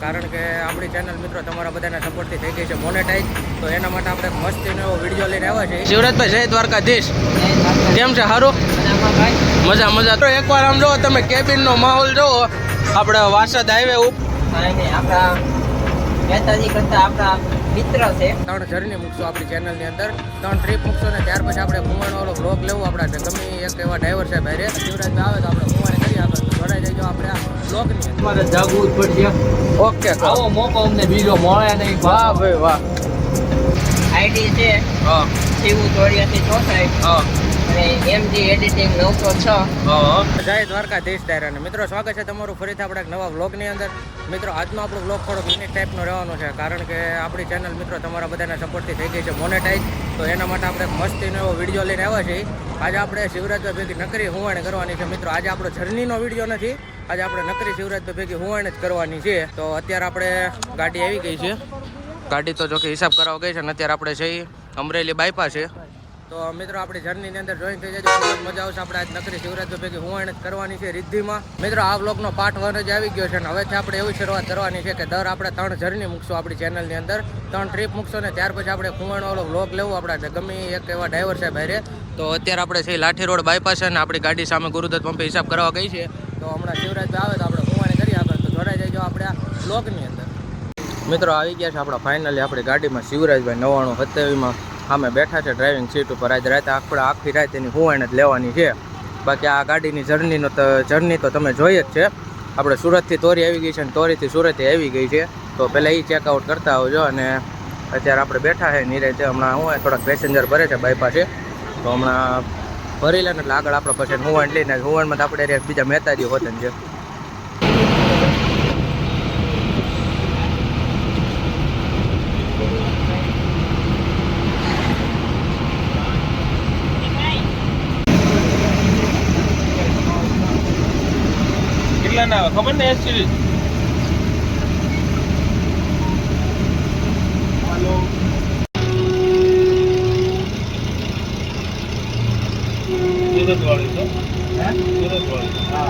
કારણ કે આપણી ચેનલ મિત્રો તમારા બધાના સપોર્ટથી થઈ ગઈ છે મોનેટાઈઝ, તો એના માટે આપણે મસ્તીનો એવો વિડીયો લઈને આવ્યા છીએ. શિવરાજભાઈ જય દ્વારકાધીશ, કેમ છે? સારું, મજા મજા. તો એકવાર આમ જોવો તમે, કેબિનનો માહોલ જોવો. આપણે વાસદ હાઈવે આપણા મહેતાજી કરતા આપણા મિત્ર છે. 3 જર્ની મૂકશું આપણી ચેનલની અંદર, 3 ટ્રીપ મૂકશું ને ત્યાર પછી આપણે કુંવાણો વાળો બ્લોગ લેવું. આપણા ગમે એક એવા ડ્રાઈવર છે ભાઈ રે. શિવરાજભાઈ આવે તો આપણે કુંવાણી કરી આપે તો જોડાઈ જઈજો આપણે આ બ્લોગની. તમારે જાગવું જ પડશે. ઓકે, આવો મોકો અમને બીજો મળે નહીં. વાહ ભાઈ વાહ. આઈડી છે હા, શિવ 8464 હા, અને એમજી એડિટિંગ 906. જય દ્વારકાધીશ ડાયરાને મિત્રો, સ્વાગત છે તમારું ફરીથી આપણે એક નવા વ્લોગની અંદર. મિત્રો આજનો આપણો વ્લોગ થોડોક યુનિક ટાઈપનો રહેવાનો છે, કારણ કે આપણી ચેનલ મિત્રો તમારા બધાના સપોર્ટથી થઈ ગઈ છે મોનેટાઈઝ, તો એના માટે આપણે મસ્તીનો એવો વિડીયો લઈને આવ્યા છીએ. આજે આપણે શિવરાજભાઈ ભેગી નકરી હુવાણી કરવાની છે. મિત્રો આજે આપણો જર્નીનો વિડીયો નથી, આજે આપણે નકરી શિવરાજભાઈ ભેગી હુવાણી જ કરવાની છે. તો અત્યારે આપણે ગાડી આવી ગઈ છે. ગાડી તો જોકે હિસાબ કરાવવા ગઈ છે ને અત્યારે આપણે જઈ અમરેલી બાયપાસ છે. તો મિત્રો આપણી જર્નીની અંદર જોઈન થઈ જાય, ખૂબ જ મજા આવશે. આપણે આજ નકરી શિવરાજભાઈ ભેગી હુવાણી જ કરવાની છે રિદ્ધિમાં. મિત્રો આ વ્લોગનો પાર્ટ 1 જ આવી ગયો છે ને હવેથી આપણે એવી શરૂઆત કરવાની છે કે દર આપણે 3 જર્ની મૂકશું આપણી ચેનલની અંદર, 3 ટ્રીપ મૂકશું ને ત્યાર પછી આપણે કુંવાણો વાળો વ્લોગ લેવું. આપણા ગમે એક એવા ડ્રાઈવર છે ભાઈ રે. તો અત્યારે આપણે છે લાઠી રોડ બાયપાસ છે ને આપણી ગાડી સામે ગુરુદત્ત પંપે હિસાબ કરવા ગઈ છે. તો હમણાં શિવરાજભાઈ આવે તો આપણે કુંવાણી કરી આપે તો જોડાઈ જઈજો આપણે આ વ્લોગની અંદર. મિત્રો આવી ગયા છે આપણા ફાઇનલી આપણી ગાડીમાં શિવરાજભાઈ 9927માં અમે બેઠા છે ડ્રાઇવિંગ સીટ ઉપર. આજ રાતે આપણે આખી રાત એની હુવાણ જ લેવાની છે. બાકી આ ગાડીની જર્ની તો તમે જોઈ જ છે. આપણે સુરતથી તોરી આવી ગઈ છે અને તોરીથી સુરતે આવી ગઈ છે. તો પહેલાં એ ચેકઆઉટ કરતા આવજો. અને અત્યારે આપણે બેઠા છે નિરાતે. હમણાં હું થોડાક પેસેન્જર ભરે છે બાયપાસે, તો હમણાં ભરી લે ને એટલે આગળ આપણે પછી હુવાણ લઈને હુવાણમાં તો આપણે બીજા મહેતાજી હોતન છે. ખબર ને એસ સિરીઝ. હેલો, સુરત વાળી છે. સુરત વાળી. હા,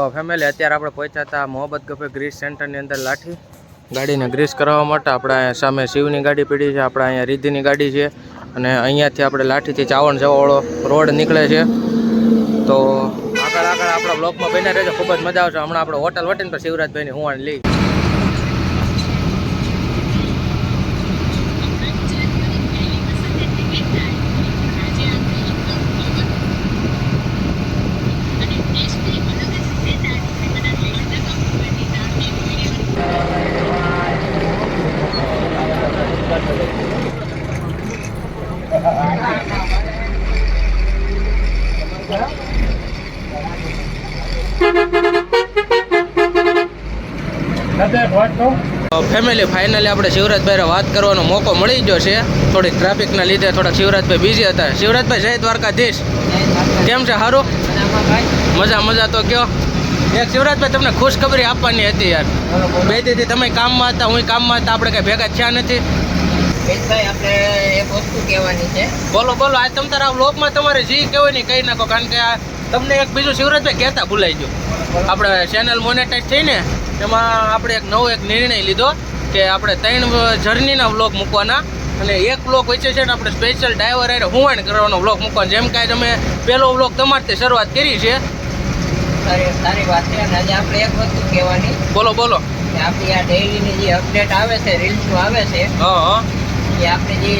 તો ફેમિલી અત્યારે આપણે પહોંચ્યા હતા મોહબ્બત ગફે ગ્રીસ સેન્ટરની અંદર લાઠી. ગાડીને ગ્રીસ કરાવવા માટે આપણે અહીંયા સામે શિવની ગાડી પડી છે, આપણે અહીંયા રિદ્ધિની ગાડી છે, અને અહીંયાથી આપણે લાઠીથી ચાવણ જવાવાળો રોડ નીકળે છે. તો આગળ આપણા બ્લોકમાં બન્યા રહેજો, ખૂબ જ મજા આવશે. હમણાં આપણે હોટલ વટીને પર શિવરાજભાઈની હુવાણ લઈ. ફેમિલી ફાઇનલી આપણે શિવરાજભાઈને વાત કરવાનો મોકો મળી ગયો છે. થોડીક ટ્રાફિકના લીધે થોડાક શિવરાજભાઈ બિઝી હતા. શિવરાજભાઈ જય દ્વારકાધીશ, કેમ છે? સારું, મજા મજા. તો કયો એક શિવરાજભાઈ તમને ખુશખબરી આપવાની હતી યાર. બે દીધી તમે કામમાં હતા, હું કામમાં હતા, આપણે કઈ ભેગા થયા નથી. આપણે એક વસ્તુ કહેવાની છે. બોલો બોલો. આજ તમ તારા વ્લોગમાં તમારે જે કહેવાય ને કહી નાખો, કારણ કે આ તમને એક બીજું શિવરાજભાઈ કહેતા ભૂલાઈ ગયું. આપણે ચેનલ મોનેટાઈઝ થઈને એમાં આપણે એક નવો નિર્ણય લીધો કે આપણે 3 જર્નીના વ્લોગ મૂકવાના, અને એક વ્લોગ વચ્ચે છે ને આપણે સ્પેશિયલ ડ્રાઈવર આરે હુવાણ કરવાનો વ્લોગ મૂકવાનો. જેમ કે અમે પહેલો વ્લોગ તમારથી શરૂઆત કરી છે. સારી વાત છે. અને આજે આપણે એક વસ્તુ કહેવાની. બોલો બોલો. કે આપણી આ ડેઈલીની જે અપડેટ આવે છે, રીલ્સમાં આવે છે, હા, એ આપણી જે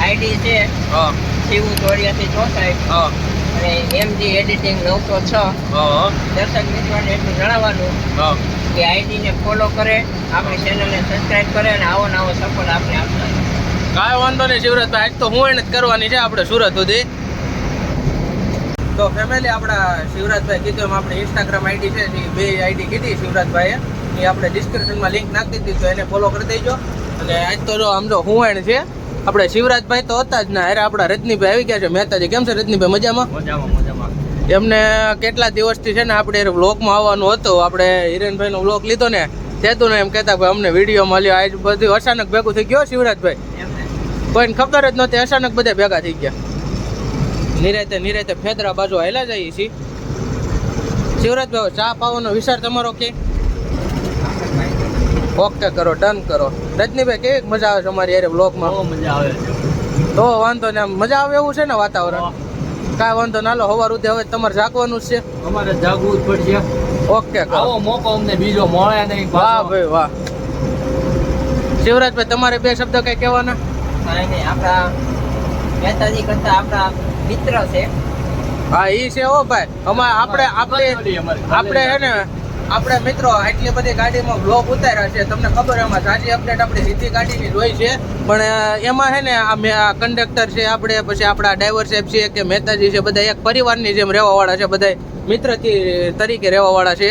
આઈડી છે હા, શિવ 8464 હા, અને એમજી એડિટિંગ 906. હા, દર્શક મિત્રોને એટલું જણાવવાનું હા, કે આઈડીને ફોલો કરે, આપણી ચેનલને સબસ્ક્રાઇબ કરે અને આવો નવો સપોર્ટ આપણે આપતા. કાંઈ વાંધો નહીં શિવરાજભાઈ, આજ તો હુવાણ જ કરવાની છે આપણે સુરત સુધી. તો ફેમિલી આપણા શિવરાજભાઈ કીધું એમ આપણી ઇન્સ્ટાગ્રામ આઈડી છે એ 2 આઈડી કીધી શિવરાજભાઈએ એ આપણે ડિસ્ક્રિપ્શનમાં લિંક નાખી દીધી તો એને ફોલો કરી દેજો. અને આજ તો જો આમ જો હુંવાણ છે આપણે શિવરાજભાઈ તો હતા જ ના અરે આપણા રજનીભાઈ આવી ગયા છે મહેતાજી. કેમ છે રજનીભાઈ? મજામાં? મજામાં. એમને કેટલા દિવસથી છે ને આપણે વ્લોગમાં આવવાનું હતું. આપણે હિરેનભાઈનો વ્લોગ લીધો ને તેતું ને એમ કહેતા ભાઈ અમને વિડીયોમાં લ્યો. આજ બધું અચાનક ભેગું થઈ ગયો શિવરાજભાઈ, કોઈને ખબર જ નહોતી, અચાનક બધા ભેગા થઈ ગયા. નિરાતે ફેદરા બાજુ હાલ્યા જઈએ છીએ. શિવરાજભાઈ ચા પાવાનો વિચાર તમારો કે? ઓકે કરો, ડન કરો. રજનીભાઈ કેવી મજા આવે છે અમારી યારે વ્લોગમાં? બહુ મજા આવે છે. તો વાંધો ને મજા આવે એવું છે ને વાતાવરણ? કાંઈ વાંધો ના લો. સવાર સુધી હવે તમારે જાગવાનું જ છે? અમારે જાગવું જ પડશે. ઓકે કરો. આવો મોકો અમને બીજો મળે નહીં. વાહ ભાઈ વાહ. શિવરાજભાઈ તમારે બે શબ્દ કઈ કહેવાના? કાંઈ નહીં, આપણા મહેતાજી કરતા આપણા મિત્ર છે. હા ઈ છે હો ભાઈ. આપણે છે ને આપણે મિત્રો આટલી બધી ગાડીમાં બ્લોગ ઉતાર્યા છે. તમને ખબર એમાં સાચી અપડેટ આપણી સીધી ગાડીની જોઈ છે, પણ એમાં છે ને આ કંડક્ટર છે આપણે, પછી આપણા ડ્રાઈવર સાહેબ છે કે મહેતાજી છે, બધા એક પરિવારની જેમ રહેવાવાળા છે, બધા મિત્ર તરીકે રહેવાવાળા છે.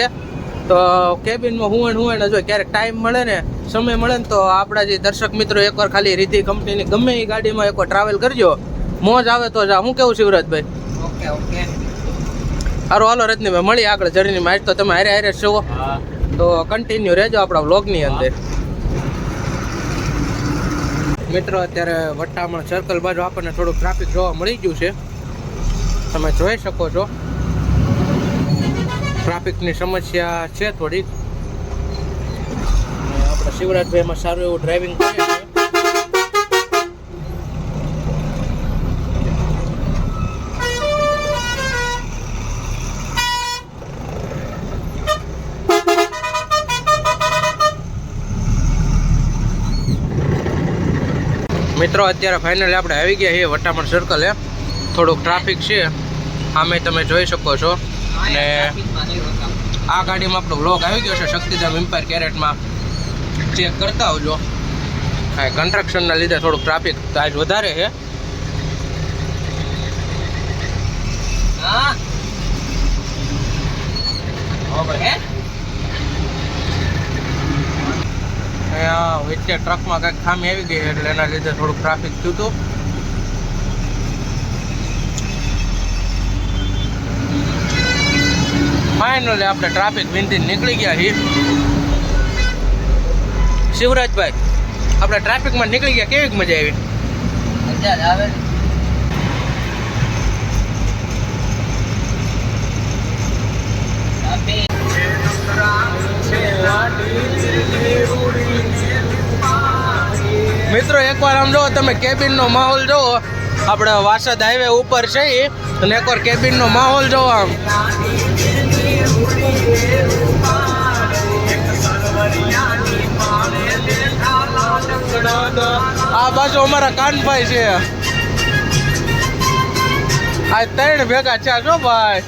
તો કેબિનમાં હુંવણ જો ક્યારેક ટાઈમ મળે ને સમય મળે ને તો આપણા જે દર્શક મિત્રો એકવાર ખાલી રીતિ કંપનીની ગમે એ ગાડીમાં એકવાર ટ્રાવેલ કરજો. મોજ આવે તો જા. હું કેવું શિવરાજભાઈ? ઓકે. સારું હાલો રજનીભાઈ મળી આગળ જર્નીમાં. આજ તો તમે હારે છો તો કન્ટિન્યુ રહેજો આપણા વ્લોગની અંદર. મિત્રો અત્યારે વટ્ટામણ સર્કલ બાજુ આપણને થોડુંક ટ્રાફિક જોવા મળી ગયું છે. તમે જોઈ શકો છો ટ્રાફિકની સમસ્યા છે થોડીક. આપણા શિવરાજભાઈમાં સારું એવું ડ્રાઇવિંગ કરે છે. મિત્રો અત્યારે ફાઇનલી આપણે આવી ગયા છીએ વટ્ટામણ સર્કલે. થોડુંક ટ્રાફિક છે સામે તમે જોઈ શકો છો. અને આ ગાડીમાં આપણો વ્લોગ આવી ગયો છે શક્તિધામ એમ્પાયર કેરેટમાં. ચેક કરતા આવજો. હા કન્સ્ટ્રક્શનના લીધે થોડુંક ટ્રાફિક આજ વધારે છે. અહીંયા વચ્ચે ટ્રકમાં કંઈક ખામી આવી ગઈ એટલે એના લીધે થોડુંક ટ્રાફિક થયું હતું. ફાઇનલી આપણે ટ્રાફિક વિનથી નીકળી ગયા છીએ. શિવરાજભાઈ આપણે ટ્રાફિકમાં નીકળી ગયા, કેવી મજા આવી? મજા જ આવે. મિત્રો એકવાર આમ જો તમે કેબિનનો માહોલ જોવો. આપણે વાસદ હાઈવે ઉપર છે અને એકવાર કેબિનનો માહોલ જોવો. આમ આ બાજુ અમારા કાનભાઈ છે. આ 3 ભેગા છે છો ભાઈ.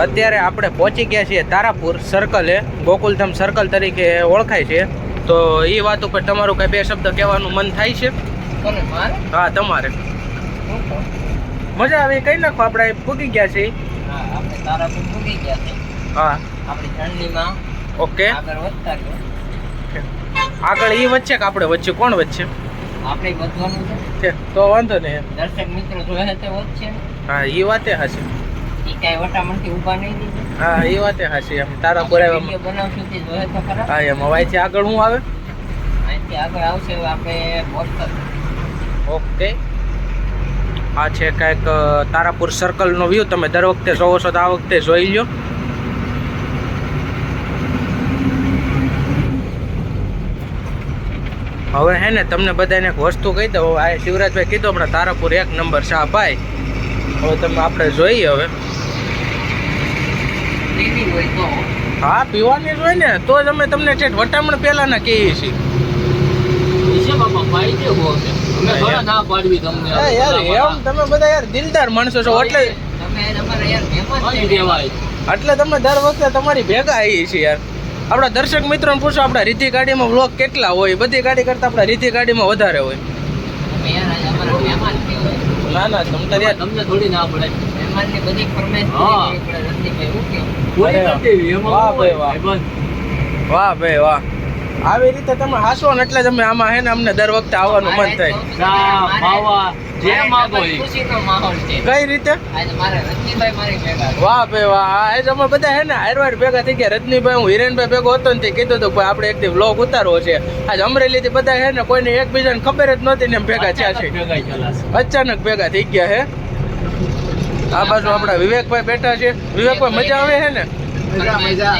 અત્યારે આપણે પહોંચી ગયા છીએ તારાપુર સર્કલે. ગોકુલધામ સર્કલ તરીકે ઓળખાય છે. તો એ વાત ઉપર તમારું કઈ બે શબ્દ કહેવાનું મન થાય છે? હા તમારે. મજા આવી કઈ નાખો. આપણે પૂગી ગયા છીએ. આપણે તારાપુર પૂગી ગયા છે. હા આપણી જર્નીમાં ઓકે. આગળ વધતા ગયા. આગળ ઈ વચ્ચે કે આપણે વચ્ચે? કોણ વચ્ચે? આપણે વધવાનું છે તો વાંધો નહીં. દર્શક મિત્રો જોયા તે વધશે. હા એ વાતે હાચી. ઈ કાંઈ વટામણથી ઊભા નહીં દીધું. હા એ વાતે હાચી. એમ તારાપુર આવ્યા. બનાવશું તે જોયા તો ખરા. હા એમ હવાઈથી આગળ શું આવે? અહીંથી આગળ આવશે આપણે બોટલ. ઓકે. આ છે કાંઈક તારાપુર સર્કલનો વ્યૂ. તમે દર વખતે જોવો છો તો આ વખતે જોઈ લો. હવે હે ને તમને બધાને એક વસ્તુ કહી દઉં. આ શિવરાજભાઈ કીધું હમણાં તારાપુર 1 નંબર છે. ભાઈ હવે તમે આપણે જોઈએ. હવે પીવી હોય તો હા પીવાની જ હોય ને તો જ અમે તમને છે વટામણ પહેલાના કહીએ છીએ. વિશે બાપા પાઈ દેવો અમે ઘણા ના પાડવી તમને. યાર એમ તમે બધા યાર દિલદાર માણસો છો એટલે તમે તમારે યાર મહેમાન કહેવાય. એટલે તમે દર વખતે તમારી ભેગા આવીએ છીએ યાર. આપણા દર્શક મિત્રોને પૂછો આપણા રીતિ ગાડીમાં વ્લોગ કેટલા હોય? બધી ગાડી કરતાં આપણા રીતિ ગાડીમાં વધારે હોય. ના ના તમ તારે તમને થોડી ના પડે મહેમાનની બધી ફરમાઈશ પૂરી કરવી પડે રણજીતભાઈ હું કેવું પૂરી કરી દેવી, એમાં વાહ શું ભાઈ હોય, વાહ. ભાઈબંધ? વાહ ભાઈ વાહ, આવી રીતે તમે હાસો ને એટલે તમે આમાં હે ને અમને દર વખતે આવવાનું મન થાય. ચા, માવા, જે માંગો એ. ખુશીનો માહોલ છે કઈ રીતે? આજે મારે રણજીતભાઈ મારી ભેગા છે. વાહ ભાઈ વાહ, આજ અમે બધા હે ને હારવાર ભેગા થઈ ગયા. રજનીભાઈ હું હિરેનભાઈ ભેગો હતો ને તે કીધું હતું કે ભાઈ આપણે એક દી વ્લોગ ઉતારવો છે. આજ અમરેલી થી બધા હે ને કોઈને એકબીજાને ખબર જ નહોતી ને એમ ભેગા થયા છે. ભેગા થયેલા છે. અચાનક ભેગા થઈ ગયા હે. આ બાજુ આપણા વિવેકભાઈ બેઠા છે. વિવેકભાઈ મજા આવે હે ને? મજા.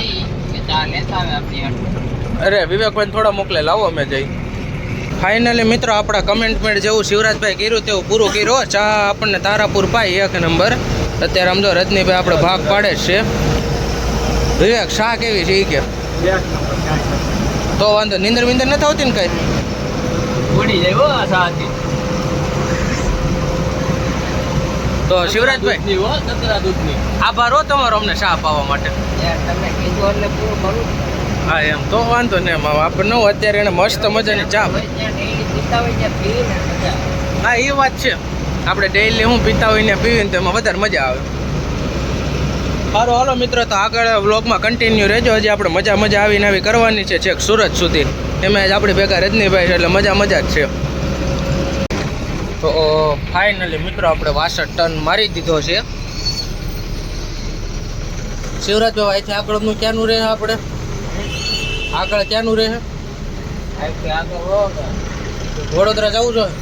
કે ચા લેતા આવે આપણી હાટુ. અરે વિવેકભાઈ થોડા મોકલે, લાવો અમે જઈ. ફાઇનલી મિત્રો આપણા કમેન્ટમેન્ટ જેવું શિવરાજભાઈ કર્યું તેવું પૂરું કર્યું. ચા આપણને તારાપુર પાઈ 1 નંબર. અત્યારે સમજો રજનીભાઈ આપણે ભાગ પાડે જ છે. વિવેક શા કેવી છે ઈ કે? તો વાંધો નીંદર વિંદર નથી આવતી ને કઈ? ઉડી જાય હો આ સાથી. તો શિવરાજભાઈ દૂધની હો, કતરા દૂધની. આભાર હો તમારો અમને ચા પાવા માટે. યાર તમે કીધું એટલે પૂરું કરું જ. હા એમ તો વાંધો ને એમ આપણે ન અત્યારે એને મસ્ત મજાની ચા. હોય ત્યાં ડેઈલી પીતા હોય ત્યાં પીને મજા આવે. હા એ વાત છે, આપણે ડેઈલી હું પીતા હોય ને પીવીને તો એમાં વધારે મજા આવે. સારું હાલો મિત્રો, તો આગળ વ્લોગમાં કન્ટિન્યુ રહેજો. હજી આપણે મજા આવીને આવી કરવાની છે છેક સુરત સુધી. એમાં જ આપણી ભેગા રજનીભાઈ છે એટલે મજા જ છે. તો ફાઇનલી મિત્રો આપણે 62 ટન મારી દીધો છે. શિવરાજભાઈ અહીંથી આગળનું ક્યાંનું રહે આપણે? આગળ ક્યાંનું રહે? અહીંથી આગળ રહો ને. વડોદરા જવું જોઈએ?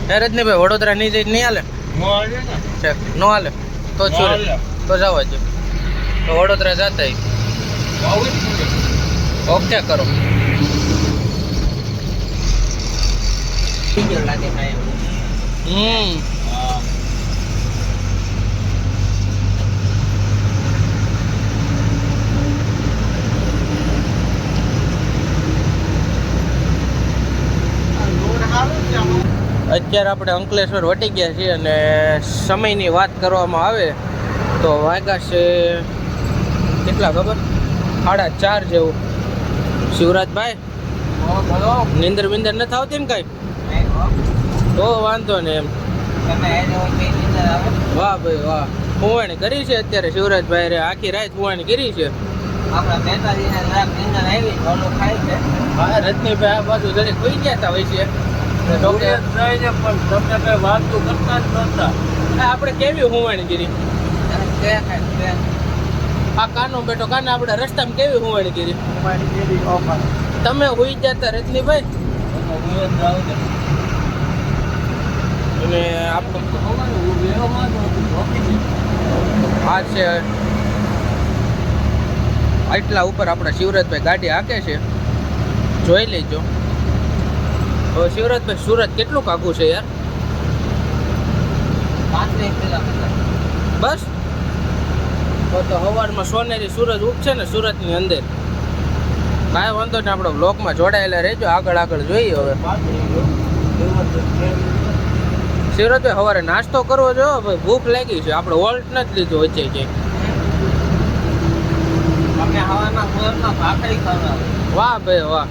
હે રજનીભાઈ વડોદરા નહીં જઈ નહીં હાલે? નો હાલે ને? છે ન હાલે તો નો સુરત હાલે. તો જવા દો. તો વડોદરા જતા આવું જ પડે. ઓકે કરો. બીજો લાગે કાંઈ. હા. અત્યારે આપણે અંકલેશ્વર વટી ગયા છીએ અને સમયની વાત કરવામાં આવે તો વાગ્યા છે કેટલા ખબર? 4:30 જેવું. શિવરાજભાઈ બોલો. નીંદર વિંદર નથી આવતી ને કાંઈ? નહીં હો. તો વાંધો ને એમ. તમે એને હોય કઈ નીંદર આવે? વાહ ભાઈ વાહ, ફુવાણી કરી છે અત્યારે શિવરાજભાઈ રે, આખી રાત ફુવાણી કરી છે. આપણા નેતાજીને જરાક નીંદર આવી ઓલું ખાય છે. હા રજનીભાઈ આ બાજુ જરીક કોઈ ગયા હતા હોય છે. ડોક્ટર સાહેબે પણ તમને કઈ વાતું કરતા જ નહોતા. આપણે કેવી હુવાણી કરી? અને તે ખાય તે. આ કાનો બેટો કાને આપણે રસ્તામાં કેવી હુવાણી કરી? તમારી જેવી ઓફર. તમે હોઈ જતા રજનીભાઈ હું જ જાઉં ને. અને આપણું હું વ્યવહાર નહોતું, રોકી છે. આ છે આટલા ઉપર આપણા શિવરાજભાઈ ગાડી હાકે છે, જોઈ લેજો. હવે શિવરાજભાઈ સુરત કેટલું કાગું છે યાર? 35 કિલોમીટર. બસ તો સવારમાં સોનેરી સૂરજ ઉગશે ને સુરતની અંદર. કાંઈ વાંધો ને, આપણે બ્લોકમાં જોડાયેલા રહેજો. આગળ જોઈએ. હવે શિવરાજભાઈ સવારે નાસ્તો કરવો જો ભાઈ, ભૂખ લાગી છે. આપણે વોલ્ટ નથી લીધું વચ્ચે ક્યાંય. અમે હવાના પોરમાં ભાખરી કરવા. વાહ ભાઈ વાહ,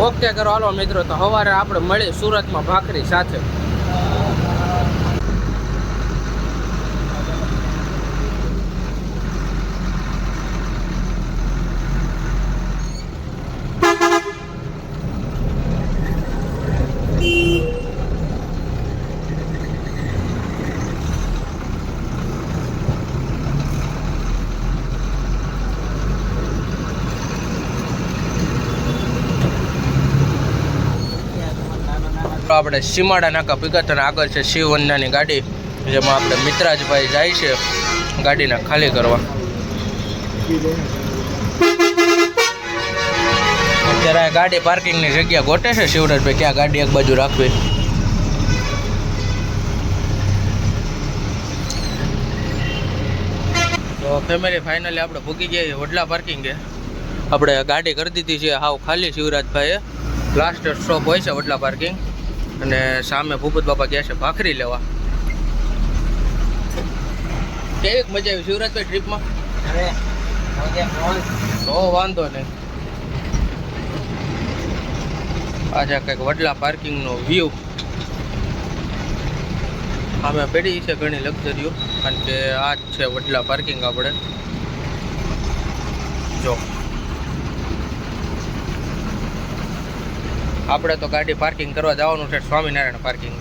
ઓકે કરો હાલો મિત્રો. તો સવારે આપણે મળી સુરતમાં ભાખરી સાથે. આપણે સીમાડા નાકા પીગત અને આગળ છે શિવવંદનાની ગાડી, જેમાં આપણે મિત્રાજભાઈ જાય છે ગાડીને ખાલી કરવા. અત્યારે આ ગાડી પાર્કિંગની જગ્યા ગોટે છે શિવરાજભાઈ, ક્યાં ગાડી એક બાજુ રાખવી. તો ફેમિલી ફાઇનલી આપણે ભૂકી ગયા વડલા પાર્કિંગે. આપણે ગાડી કરી દીધી છે હાવ ખાલી. શિવરાજભાઈએ લાસ્ટ સ્ટોપ હોય છે વડલા પાર્કિંગ, અને સામે ભૂપત બાપા ગયા છે ભાખરી લેવા. કેવી મજા આવી શિવરાજભાઈ ટ્રીપમાં? અરે મોજે મોજ. તો વાંધો નહીં. આ છે કંઈક વડલા પાર્કિંગનો વ્યૂ. આમે પડી છે ઘણી લક્ઝરીઓ, કારણ કે આ જ છે વડલા પાર્કિંગ. આપણે તો ગાડી પાર્કિંગ કરવા જવાનું છે સ્વામિનારાયણ પાર્કિંગ.